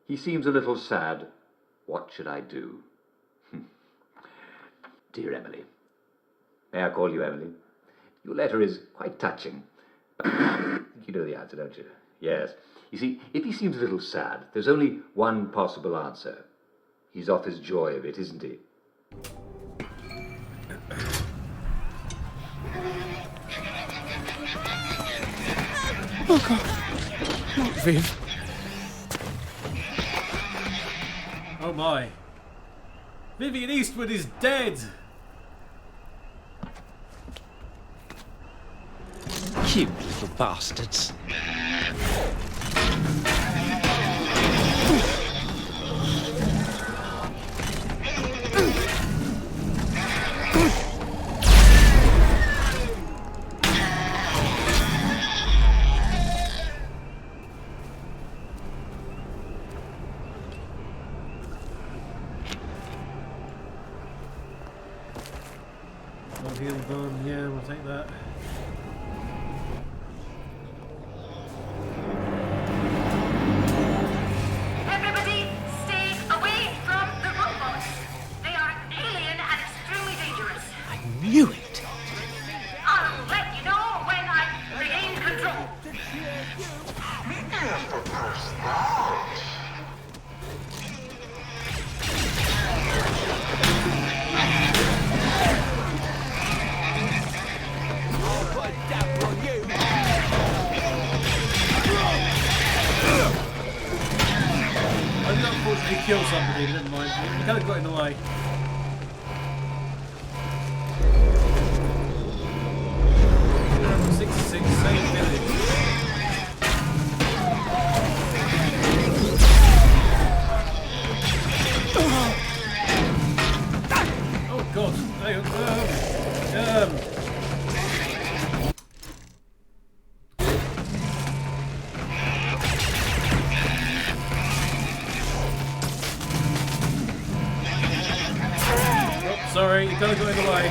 He seems a little sad. What should I do? Dear Emily. May I call you Emily? Your letter is quite touching. You know the answer, don't you? Yes. You see, if he seems a little sad, there's only one possible answer. He's off his joy of it, isn't he? Oh, God. Not Viv. Oh, my. Vivian Eastwood is dead! Cute little bastards. One heal gun, yeah, we'll take that. Everybody, stay away from the robots. They are alien and extremely dangerous. I knew it. I'll let you know when I regain control. I did unfortunately kill somebody, never mind. I kind of got in the way. '66, same village. Oh God! Oh, sorry, you kind of got in the way.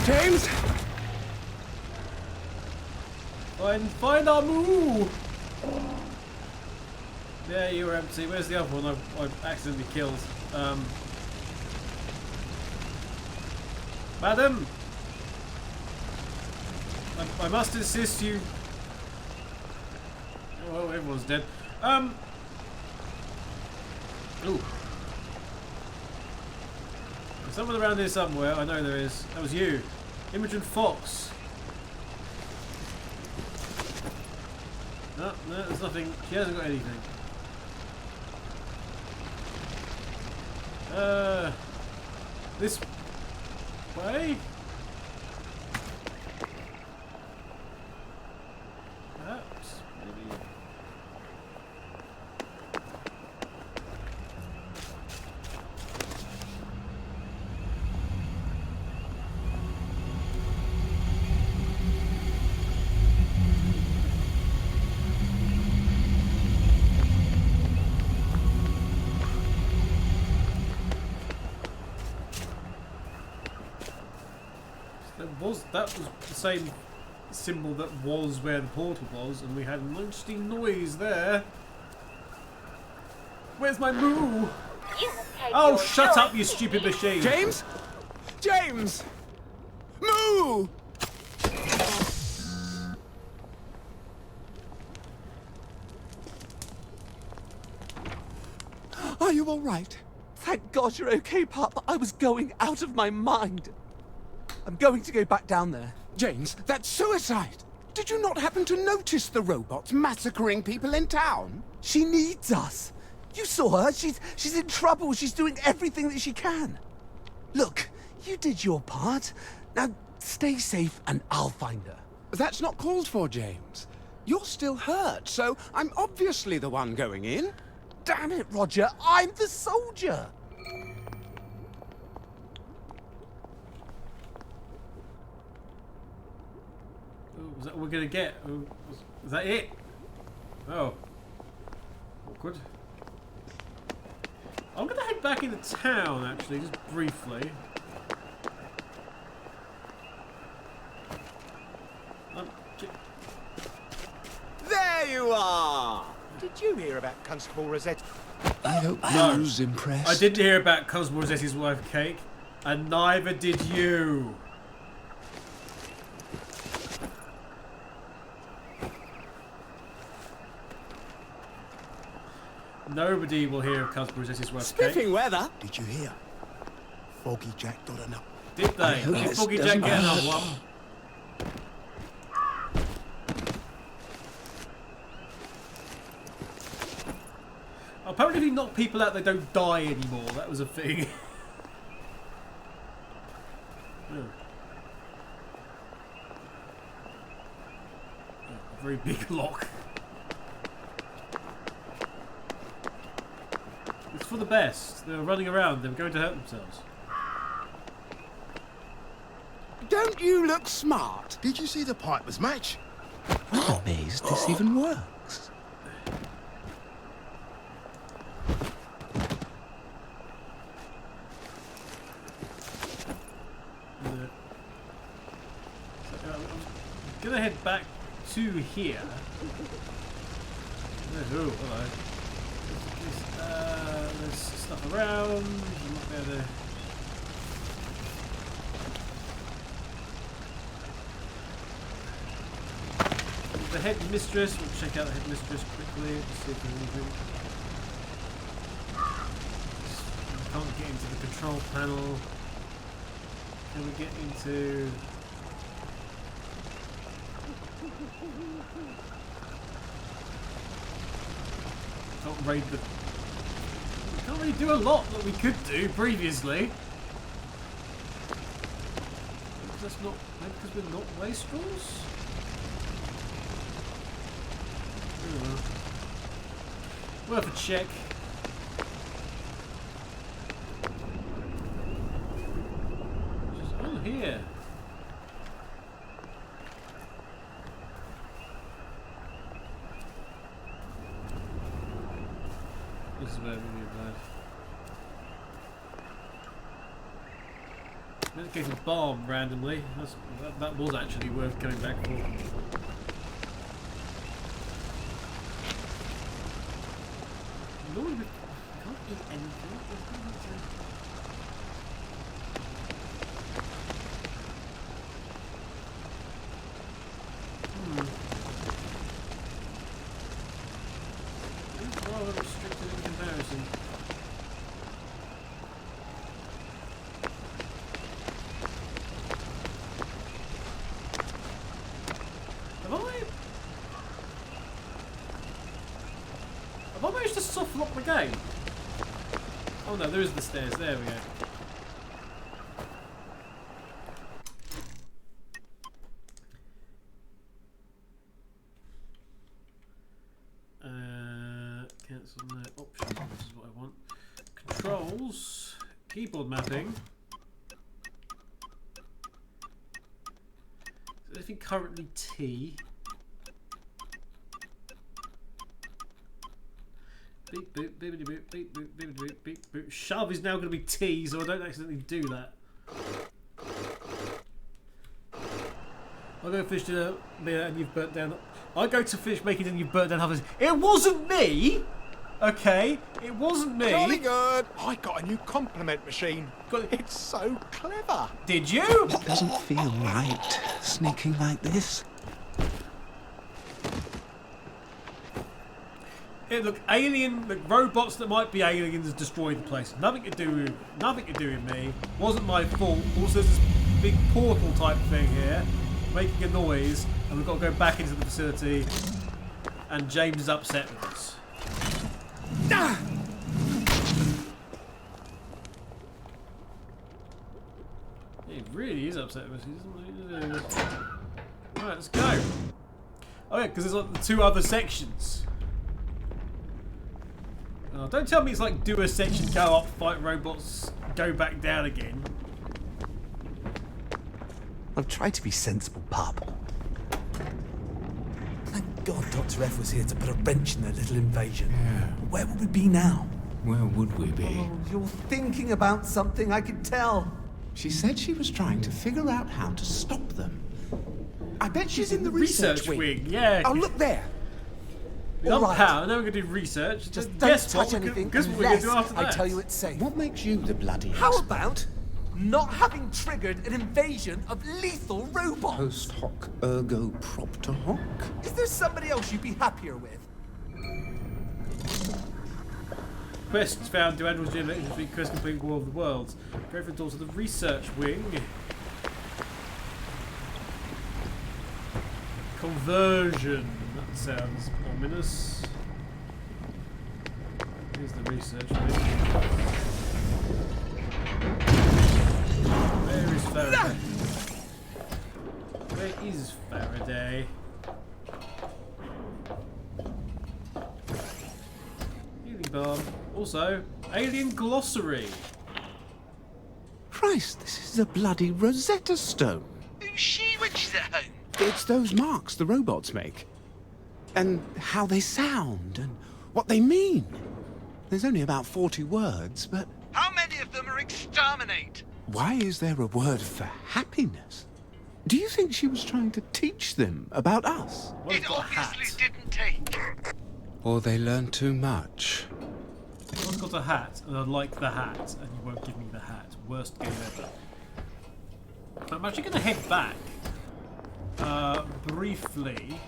James? Find our moo! Yeah, you were empty. Where's the other one I accidentally killed? Madam! I must insist you... Oh, well, everyone's dead. Ooh. There's someone around here somewhere. I know there is. That was you. Imogen Fox. No, there's nothing. She hasn't got anything. This way? Perhaps, maybe. That was the same symbol that was where the portal was, and we had an interesting noise there. Where's my moo? Oh, shut up, you stupid machine! James? James! Moo! Are you all right? Thank God you're okay, Pop. I was going out of my mind. I'm going to go back down there. James, that's suicide! Did you not happen to notice the robots massacring people in town? She needs us. You saw her. She's in trouble. She's doing everything that she can. Look, you did your part. Now stay safe and I'll find her. That's not called for, James. You're still hurt, so I'm obviously the one going in. Damn it, Roger. I'm the soldier. Was that what we're gonna get? Is that it? Oh. Awkward. I'm gonna head back into town actually, just briefly. There you are! Did you hear about Constable Rossetti? I hope No. Lou's impressed. I didn't hear about Constable Rossetti's wife, Cake, and neither did you. Nobody will hear of Constable Rossetti's wife, Cake. Spiffing weather. Did you hear? Foggy Jack got enough. Did they? hope Did this Foggy Jack doesn't get another hurt. one? Apparently if you knock people out, they don't die anymore. That was a thing. Oh. A very big lock. It's for the best. They were running around. They were going to hurt themselves. Don't you look smart? Did you see the Piper's match? I'm amazed this even works. I'm gonna head back to here. Oh, hello. There's stuff around. I'm not there to... The headmistress. We'll check out the headmistress quickly. Just see if there's anything. Can't get into the control panel. Can we get into... Can't raid the... We can't really do a lot that we could do previously. Maybe that's not... Maybe because we're not wastrels? Worth a check. Oh, here. This is where we need that. In that case, a bomb randomly. That was actually worth coming back for. Normally we can't eat anything. It's rather restricted in comparison. Have I managed to soft lock the game? Oh no, there is the stairs. There we go. Cancel that option. This is what I want. Controls. Keyboard mapping. Is anything currently T? Beep boop, beep boop, beep boop, beep boop, beep boop. Shove is now going to be T, so I don't accidentally do that. I'll go finish dinner and you've burnt down. I go to finish making dinner and you've burnt down half of this. It wasn't me! Okay? It wasn't me! Jolly good. I got a new compliment machine. It's so clever. Did you? It doesn't feel right, sneaking like this. It look alien. Look, robots that might be aliens destroyed the place. Nothing to do with me. Wasn't my fault. Also, there's this big portal type thing here, making a noise, and we've got to go back into the facility. And James is upset with us. He really is upset with us. He doesn't want to do this. Right, let's go. Oh yeah, because there's like the two other sections. Oh, don't tell me it's like do a section, go up, fight robots, go back down again. I'll try to be sensible, pup. God Dr. F was here to put a wrench in their little invasion. Yeah. Where would we be now? Where would we be? Oh, you're thinking about something, I can tell. She said she was trying to figure out how to stop them. I bet she's in the research wing. Yeah. Oh, look there. We All don't right. power, now we're going to do research. Just guess don't touch what? anything Guess what we're going to unless do after I that? tell you it's safe. What makes you the bloody How expert? about not having triggered an invasion of lethal robots? Post hoc ergo propter hoc? Is there somebody else you'd be happier with? Quests found to Android's genetic history, quest complete War of the Worlds. Go for the doors of the research wing. Conversion. That sounds ominous. Here's the research wing. Where is Faraday? Where is Faraday? Healing balm. Also, alien glossary. Christ, this is a bloody Rosetta Stone. Who's she when she's at home? It's those marks the robots make. And how they sound, and what they mean. There's only about 40 words, but How many of them are exterminate? why is there a word for happiness? Do you think she was trying to teach them about us? What has got a hat? didn't take. Or they learned too much? One's got a hat, and I like the hat, and you won't give me the hat. Worst game ever. I'm actually going to head back briefly.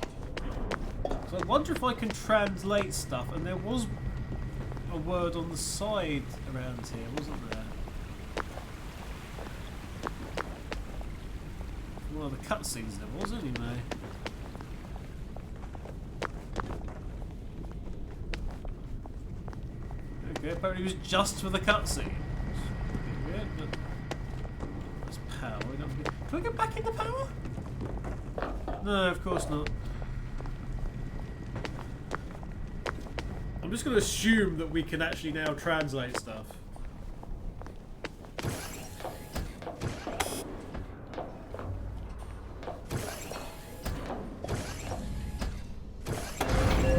So I wonder if I can translate stuff, and there was a word on the side around here, wasn't there? One of the cutscenes there was, anyway. Okay, apparently it was just for the cutscene. Weird, but that's power. Can I get back into power? No, of course not. I'm just going to assume that we can actually now translate stuff.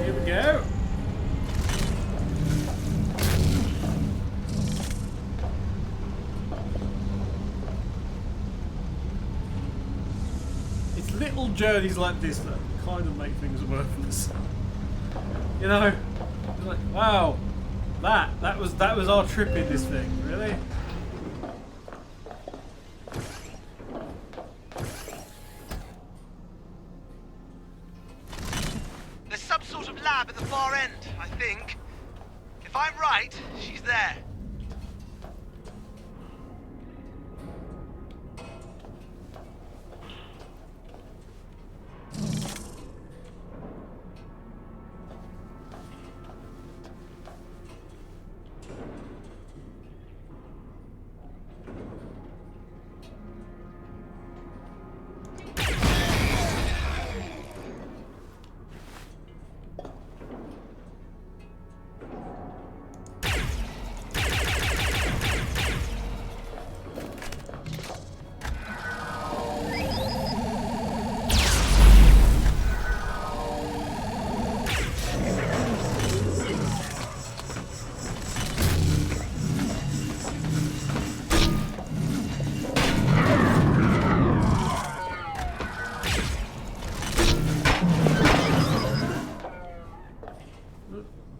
Here we go. It's little journeys like this that kind of make things worthless. You know, it's like, wow, that was our trip in this thing, really. There's some sort of lab at the far end, I think. If I'm right, she's there.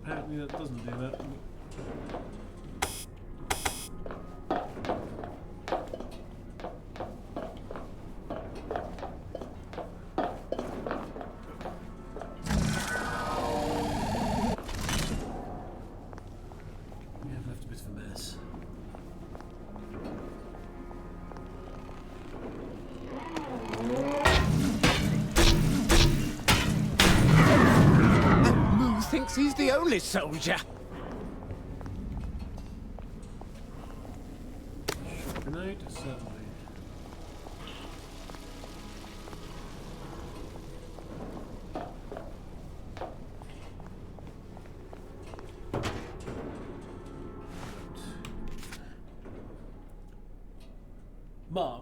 Apparently that doesn't do that. We have left a bit of a mess. Moo thinks he's the only soldier. Grenade, certainly. Mom,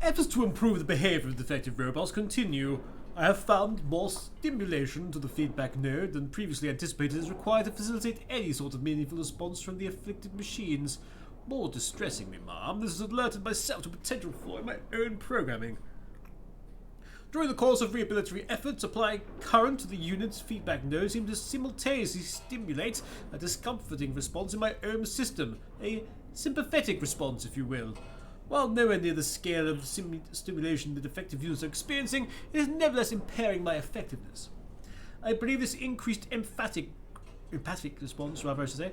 efforts to improve the behavior of defective robots continue. I have found more stimulation to the feedback node than previously anticipated is required to facilitate any sort of meaningful response from the afflicted machines. More distressingly, ma'am, this has alerted myself to potential flaw in my own programming. During the course of rehabilitatory efforts, applying current to the unit's feedback node seemed to simultaneously stimulate a discomforting response in my own system. A sympathetic response, if you will. While nowhere near the scale of stimulation that effective units are experiencing, it is nevertheless impairing my effectiveness. I believe this increased empathic response, rather I should say,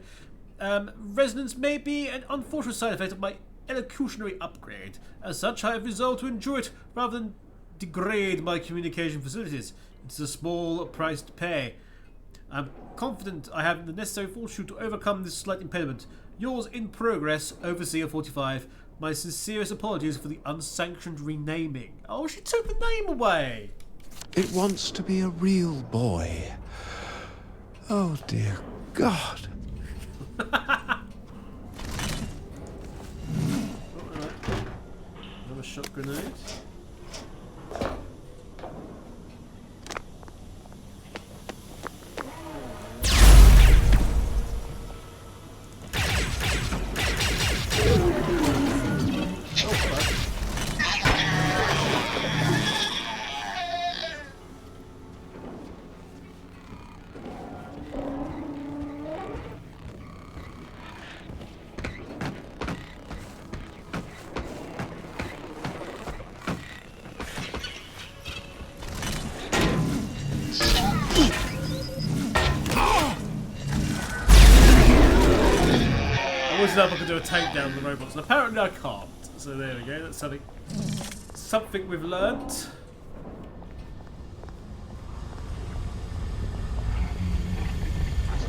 resonance may be an unfortunate side effect of my elocutionary upgrade. As such, I have resolved to enjoy it rather than degrade my communication facilities. It's a small price to pay. I'm confident I have the necessary fortitude to overcome this slight impediment. Yours in progress, Overseer 45. My sincerest apologies for the unsanctioned renaming. Oh, she took the name away! It wants to be a real boy. Oh, dear God. Another shot grenade. I if I could do a takedown of the robots, and apparently I can't. So there we go. That's something we've learnt.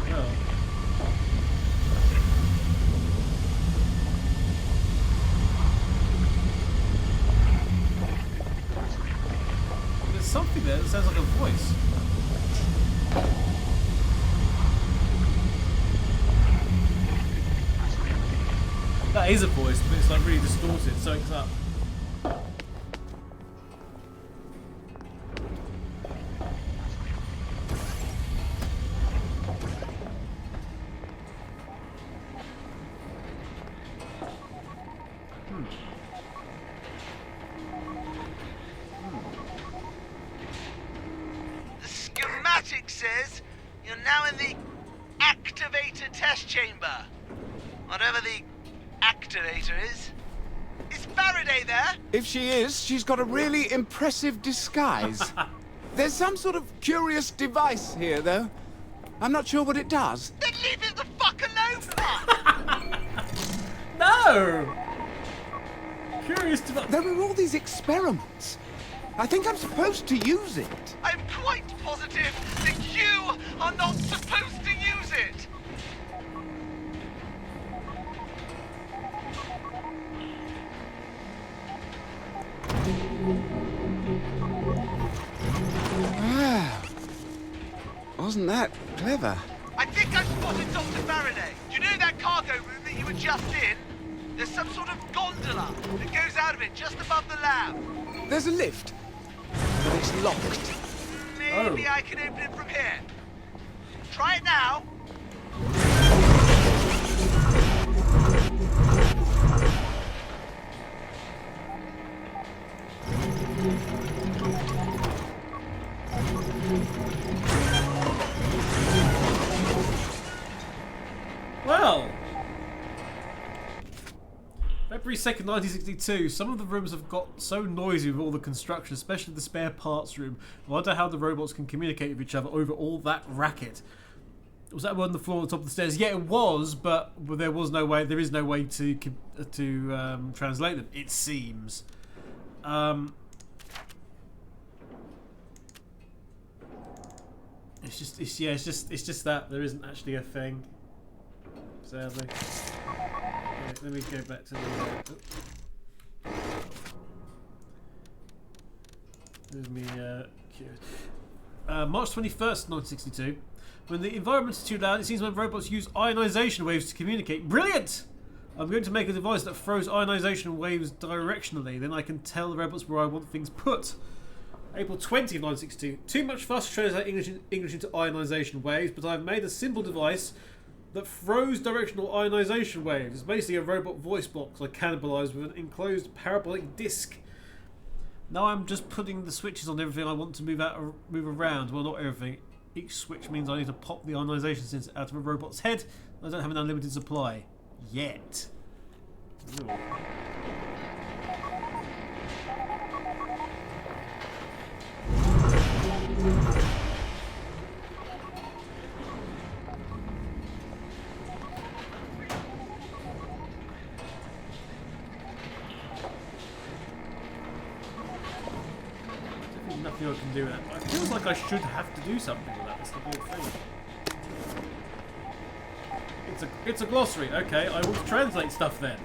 Well. There's something there that sounds like a voice. That is a voice, but it's like really distorted, so it's up. The schematic says you're now in the activator test chamber. Whatever the activator is. Is Faraday there? If she is, she's got a really impressive disguise. There's some sort of curious device here, though. I'm not sure what it does. Then leave it the fuck alone, No! Curious to... There are all these experiments. I think I'm supposed to use it. I'm quite positive that you are not supposed to use it. Wow. Wasn't that clever? I think I've spotted Dr. Faraday. Do you know that cargo room that you were just in? There's some sort of gondola that goes out of it just above the lab. There's a lift, but it's locked. Maybe I can open it from here. Try it now. Well, February 2nd, 1962. Some of the rooms have got so noisy with all the construction, especially the spare parts room. I wonder how the robots can communicate with each other over all that racket. Was that one on the floor on the top of the stairs? Yeah, it was, but there was no way. There is no way to translate them. It seems. It's just that there isn't actually a thing. Sadly. Okay, let me go back to the. There's me. March 21st, 1962. When the environment is too loud, it seems when robots use ionization waves to communicate. Brilliant! I'm going to make a device that throws ionization waves directionally. Then I can tell the robots where I want things put. April 20th, 1962. Too much fuss to translate English into ionization waves, but I've made a simple device that throws directional ionization waves. It's basically a robot voice box I cannibalized with an enclosed parabolic disc. Now I'm just putting the switches on everything I want to move around. Well, not everything. Each switch means I need to pop the ionization sensor out of a robot's head. I don't have an unlimited supply. Yet. Ooh. Nothing I can do with that. It feels like I should have to do something with that. That's the whole thing. It's a glossary. Okay, I will translate stuff then.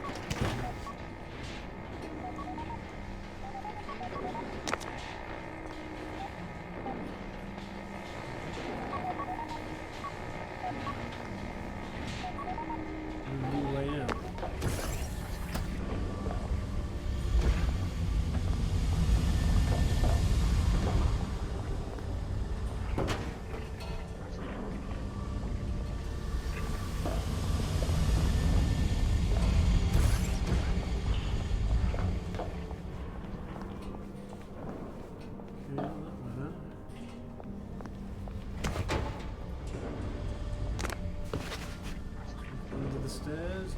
Stairs?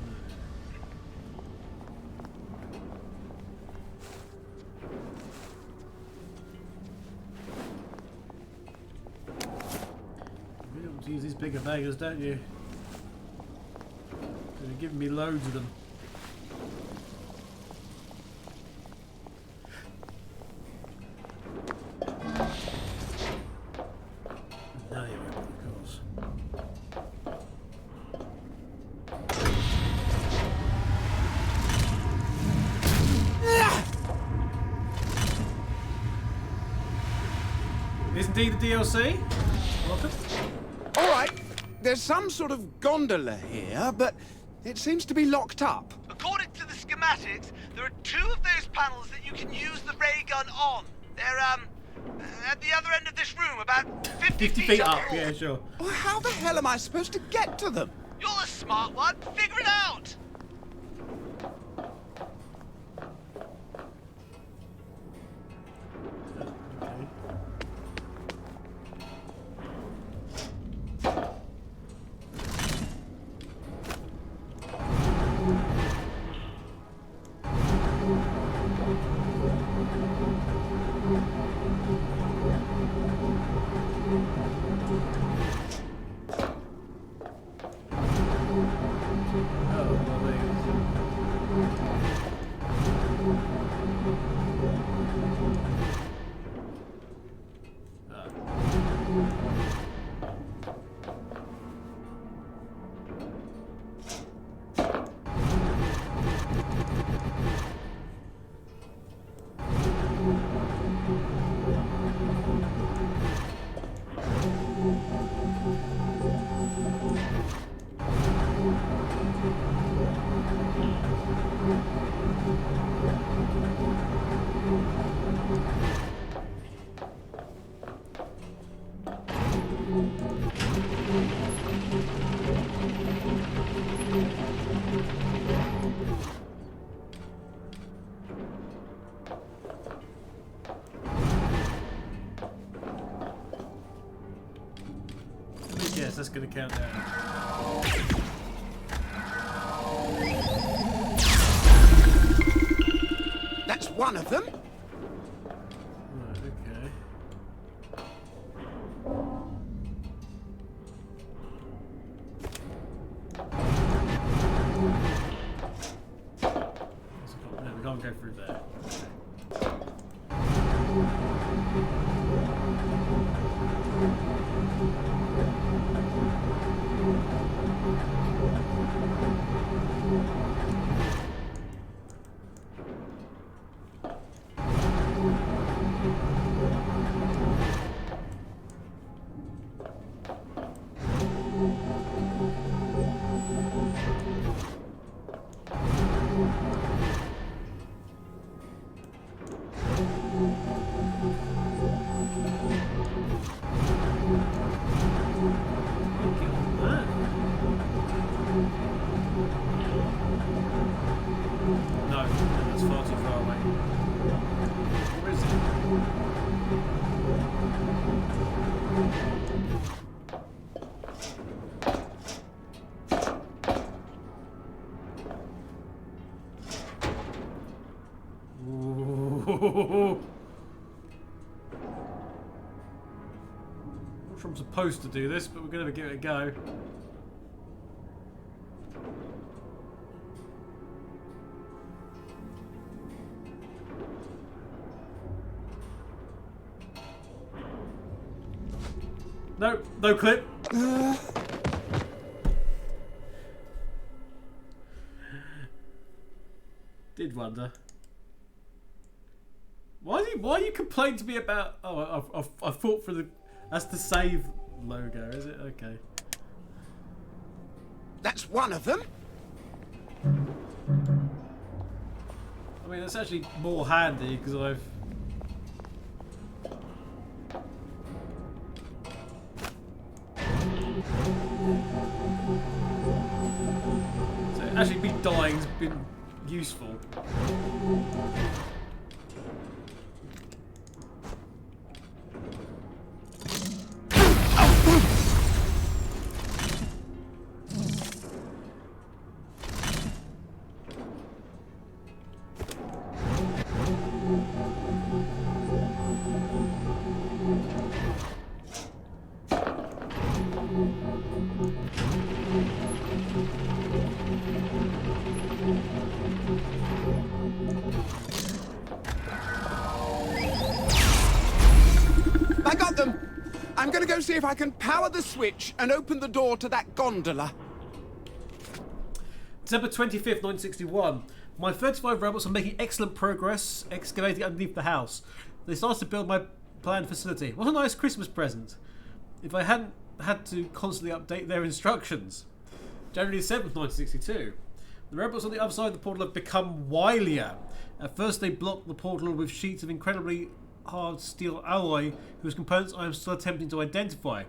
You don't want to use these bigger baggers, don't you? They're giving me loads of them. Now you will, of course. Is indeed the DLC. Welcome. All right, there's some sort of gondola here, but it seems to be locked up. According to the schematics, there are 2 of those panels that you can use the ray gun on. They're, at the other end of this room, about 50 feet up. up. Yeah, sure. Well, how the hell am I supposed to get to them? You're the smart one. Figure it out. Yes, that's going to count down. That's one of them. Right, okay. No, we can't go through there. Not sure I'm supposed to do this, but we're going to give it a go. No, no clip. Did wonder. Why are you complaining to me about? Oh, I thought for the. That's the save logo, is it? Okay. That's one of them. I mean, that's actually more handy because I've. So actually, me dying's been useful. I got them. I'm going to go see if I can power the switch and open the door to that gondola. December 25th, 1961. My 35 robots are making excellent progress excavating underneath the house. They started to build my planned facility. What a nice Christmas present. If I hadn't had to constantly update their instructions. January 7th, 1962. The robots on the other side of the portal have become wilier. At first they blocked the portal with sheets of incredibly hard steel alloy whose components I am still attempting to identify.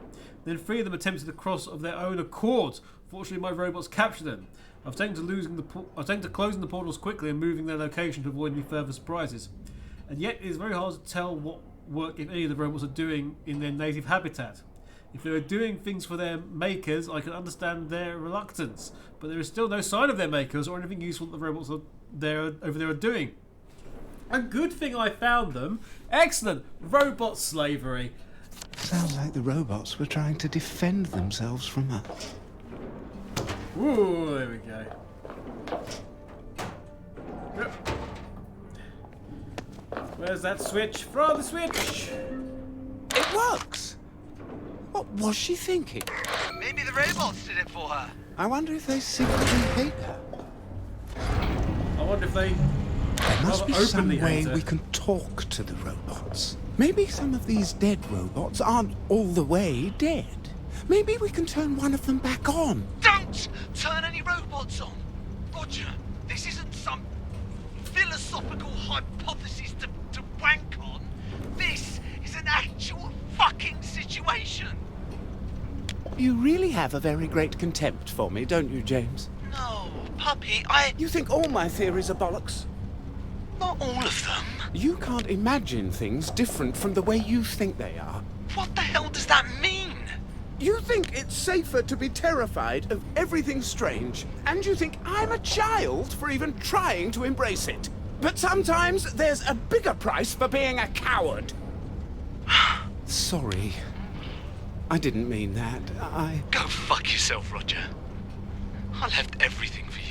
Then 3 of them attempted to cross of their own accord. Fortunately my robots captured them. I've taken to closing the portals quickly and moving their location to avoid any further surprises. And yet it is very hard to tell what work, if any, the robots are doing in their native habitat. If they were doing things for their makers, I can understand their reluctance, but there is still no sign of their makers or anything useful that the robots over there are doing. A good thing I found them. Excellent! Robot slavery. Sounds like the robots were trying to defend themselves from us. Ooh, there we go. Where's that switch? Throw the switch! It works! What was she thinking? Maybe the robots did it for her. I wonder if they secretly hate her. I wonder if they There must be rather some openly way hate her. we can talk to the robots. Maybe some of these dead robots aren't all the way dead. Maybe we can turn one of them back on. Don't turn any robots on. Roger, this isn't some philosophical hypothesis to wank on. This is an actual fucking situation. You really have a very great contempt for me, don't you, James? No, puppy, You think all my theories are bollocks? Not all of them. You can't imagine things different from the way you think they are. What the hell does that mean? You think it's safer to be terrified of everything strange, and you think I'm a child for even trying to embrace it. But sometimes there's a bigger price for being a coward. Sorry. I didn't mean that. Go fuck yourself, Roger. I left everything for you.